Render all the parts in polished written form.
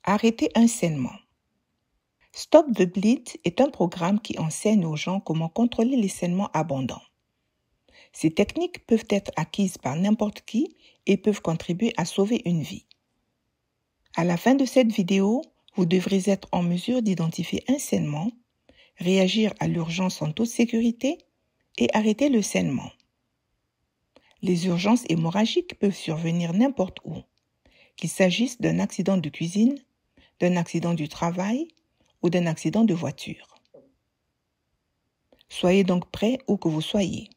Arrêter un saignement. Stop the Bleed est un programme qui enseigne aux gens comment contrôler les saignements abondants. Ces techniques peuvent être acquises par n'importe qui et peuvent contribuer à sauver une vie. À la fin de cette vidéo, vous devrez être en mesure d'identifier un saignement, réagir à l'urgence en toute sécurité et arrêter le saignement. Les urgences hémorragiques peuvent survenir n'importe où, qu'il s'agisse d'un accident de cuisine, d'un accident du travail ou d'un accident de voiture. Soyez donc prêts où que vous soyez.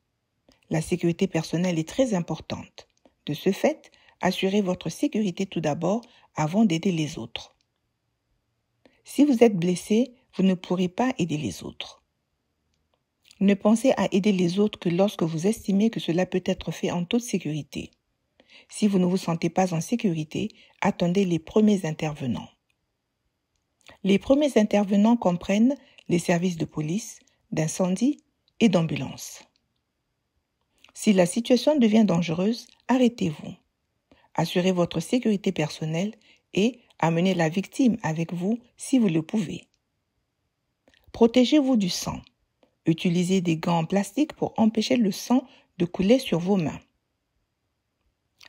La sécurité personnelle est très importante. De ce fait, assurez votre sécurité tout d'abord avant d'aider les autres. Si vous êtes blessé, vous ne pourrez pas aider les autres. Ne pensez à aider les autres que lorsque vous estimez que cela peut être fait en toute sécurité. Si vous ne vous sentez pas en sécurité, attendez les premiers intervenants. Les premiers intervenants comprennent les services de police, d'incendie et d'ambulance. Si la situation devient dangereuse, arrêtez-vous. Assurez votre sécurité personnelle et amenez la victime avec vous si vous le pouvez. Protégez-vous du sang. Utilisez des gants en plastique pour empêcher le sang de couler sur vos mains.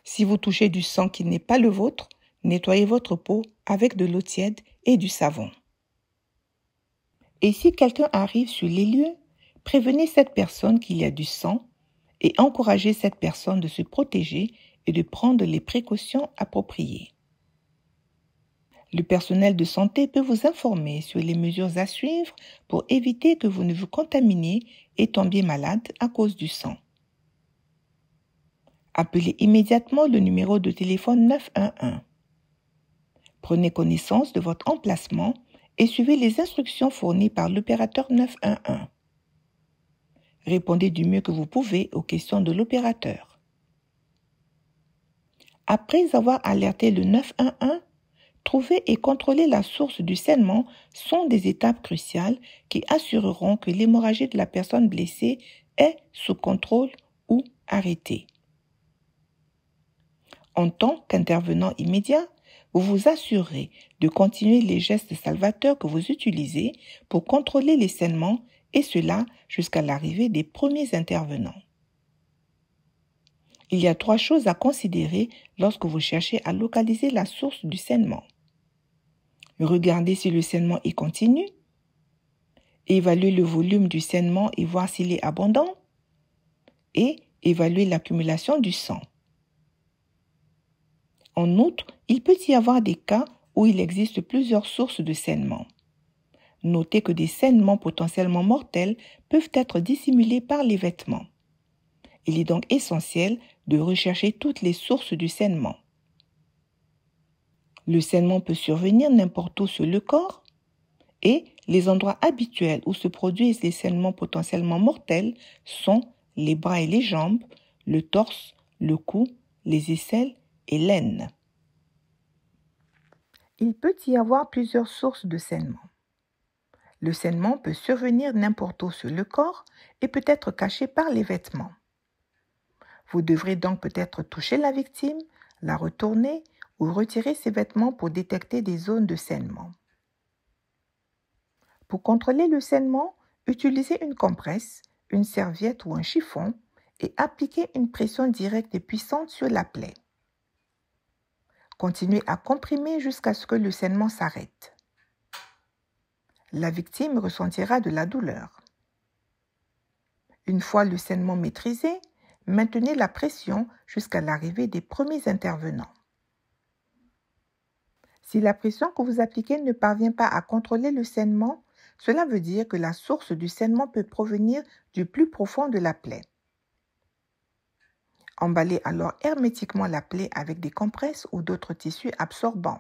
Si vous touchez du sang qui n'est pas le vôtre, nettoyez votre peau avec de l'eau tiède et du savon. Et si quelqu'un arrive sur les lieux, prévenez cette personne qu'il y a du sang et encouragez cette personne de se protéger et de prendre les précautions appropriées. Le personnel de santé peut vous informer sur les mesures à suivre pour éviter que vous ne vous contaminiez et tombiez malade à cause du sang. Appelez immédiatement le numéro de téléphone 911. Prenez connaissance de votre emplacement et suivez les instructions fournies par l'opérateur 911. Répondez du mieux que vous pouvez aux questions de l'opérateur. Après avoir alerté le 911, trouver et contrôler la source du saignement sont des étapes cruciales qui assureront que l'hémorragie de la personne blessée est sous contrôle ou arrêtée. En tant qu'intervenant immédiat, vous vous assurez de continuer les gestes salvateurs que vous utilisez pour contrôler les saignements et cela jusqu'à l'arrivée des premiers intervenants. Il y a 3 choses à considérer lorsque vous cherchez à localiser la source du saignement. Regardez si le saignement est continu, évaluer le volume du saignement et voir s'il est abondant, et évaluer l'accumulation du sang. En outre, il peut y avoir des cas où il existe plusieurs sources de saignement. Notez que des saignements potentiellement mortels peuvent être dissimulés par les vêtements. Il est donc essentiel de rechercher toutes les sources du saignement. Le saignement peut survenir n'importe où sur le corps et les endroits habituels où se produisent les saignements potentiellement mortels sont les bras et les jambes, le torse, le cou, les aisselles et l'aine. Il peut y avoir plusieurs sources de saignement. Le saignement peut survenir n'importe où sur le corps et peut être caché par les vêtements. Vous devrez donc peut-être toucher la victime, la retourner ou retirer ses vêtements pour détecter des zones de saignement. Pour contrôler le saignement, utilisez une compresse, une serviette ou un chiffon et appliquez une pression directe et puissante sur la plaie. Continuez à comprimer jusqu'à ce que le saignement s'arrête. La victime ressentira de la douleur. Une fois le saignement maîtrisé, maintenez la pression jusqu'à l'arrivée des premiers intervenants. Si la pression que vous appliquez ne parvient pas à contrôler le saignement, cela veut dire que la source du saignement peut provenir du plus profond de la plaie. Emballez alors hermétiquement la plaie avec des compresses ou d'autres tissus absorbants.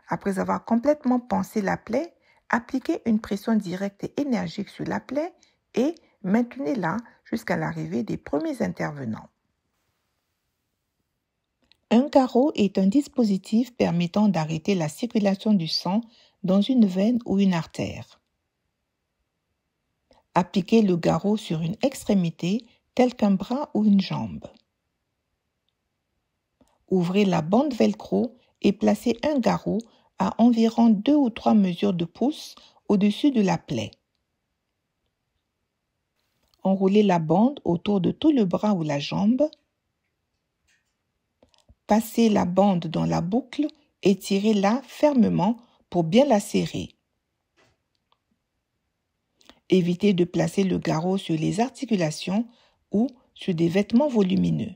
Après avoir complètement pansé la plaie, appliquez une pression directe et énergique sur la plaie et maintenez-la jusqu'à l'arrivée des premiers intervenants. Un garrot est un dispositif permettant d'arrêter la circulation du sang dans une veine ou une artère. Appliquez le garrot sur une extrémité telle qu'un bras ou une jambe. Ouvrez la bande velcro et placez un garrot à environ 2 ou 3 mesures de pouce au-dessus de la plaie. Enroulez la bande autour de tout le bras ou la jambe. Passez la bande dans la boucle et tirez-la fermement pour bien la serrer. Évitez de placer le garrot sur les articulations ou sur des vêtements volumineux.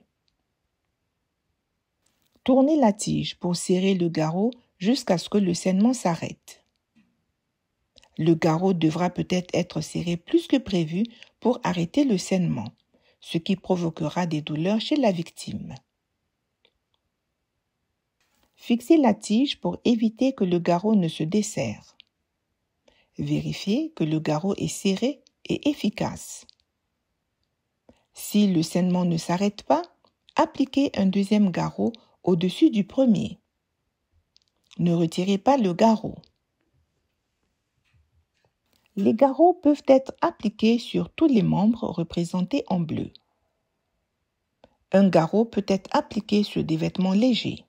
Tournez la tige pour serrer le garrot jusqu'à ce que le saignement s'arrête. Le garrot devra peut-être être serré plus que prévu pour arrêter le saignement, ce qui provoquera des douleurs chez la victime. Fixez la tige pour éviter que le garrot ne se desserre. Vérifiez que le garrot est serré et efficace. Si le saignement ne s'arrête pas, appliquez un deuxième garrot au-dessus du premier. Ne retirez pas le garrot. Les garrots peuvent être appliqués sur tous les membres représentés en bleu. Un garrot peut être appliqué sur des vêtements légers.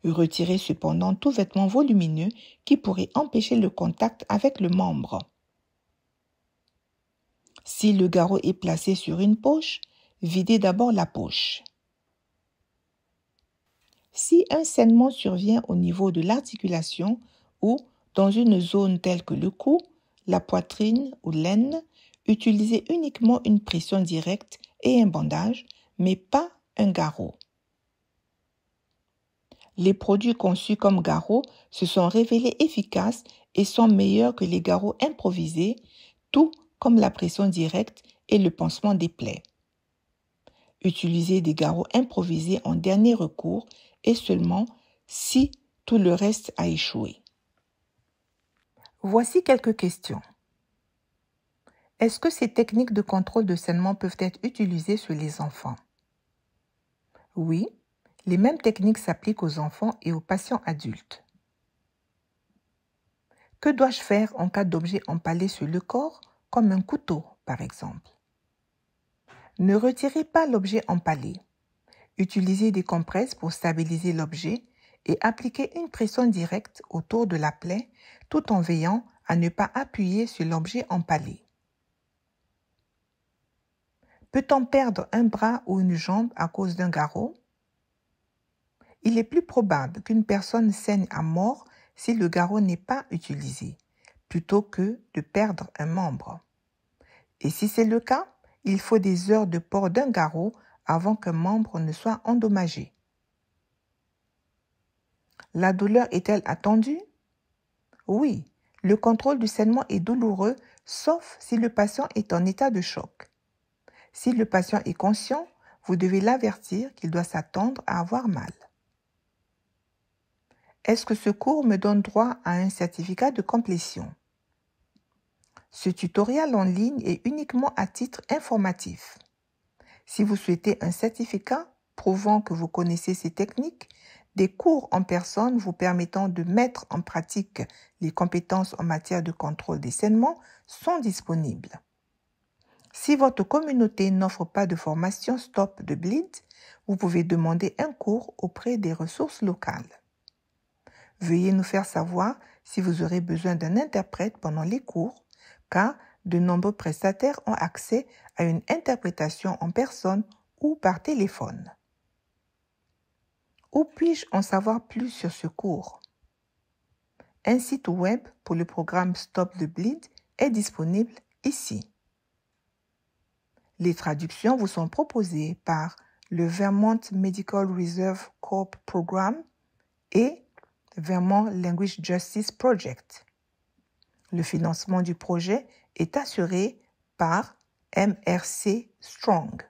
Retirez cependant tout vêtement volumineux qui pourrait empêcher le contact avec le membre. Si le garrot est placé sur une poche, videz d'abord la poche. Si un saignement survient au niveau de l'articulation ou dans une zone telle que le cou, la poitrine ou l'aine, utilisez uniquement une pression directe et un bandage, mais pas un garrot. Les produits conçus comme garrots se sont révélés efficaces et sont meilleurs que les garrots improvisés, tout comme la pression directe et le pansement des plaies. Utilisez des garrots improvisés en dernier recours et seulement si tout le reste a échoué. Voici quelques questions. Est-ce que ces techniques de contrôle de saignement peuvent être utilisées sur les enfants? Oui, les mêmes techniques s'appliquent aux enfants et aux patients adultes. Que dois-je faire en cas d'objet empalé sur le corps, comme un couteau par exemple? Ne retirez pas l'objet empalé. Utilisez des compresses pour stabiliser l'objet et appliquez une pression directe autour de la plaie tout en veillant à ne pas appuyer sur l'objet empalé. Peut-on perdre un bras ou une jambe à cause d'un garrot? Il est plus probable qu'une personne saigne à mort si le garrot n'est pas utilisé, plutôt que de perdre un membre. Et si c'est le cas, il faut des heures de port d'un garrot avant qu'un membre ne soit endommagé. La douleur est-elle attendue? Oui, le contrôle du saignement est douloureux, sauf si le patient est en état de choc. Si le patient est conscient, vous devez l'avertir qu'il doit s'attendre à avoir mal. Est-ce que ce cours me donne droit à un certificat de complétion? Ce tutoriel en ligne est uniquement à titre informatif. Si vous souhaitez un certificat prouvant que vous connaissez ces techniques, des cours en personne vous permettant de mettre en pratique les compétences en matière de contrôle des saignements sont disponibles. Si votre communauté n'offre pas de formation Stop the Bleed, vous pouvez demander un cours auprès des ressources locales. Veuillez nous faire savoir si vous aurez besoin d'un interprète pendant les cours, car de nombreux prestataires ont accès à une interprétation en personne ou par téléphone. Où puis-je en savoir plus sur ce cours? Un site web pour le programme Stop the Bleed est disponible ici. Les traductions vous sont proposées par le Vermont Medical Reserve Corps Program et Vermont Language Justice Project. Le financement du projet est assuré par MRC Strong.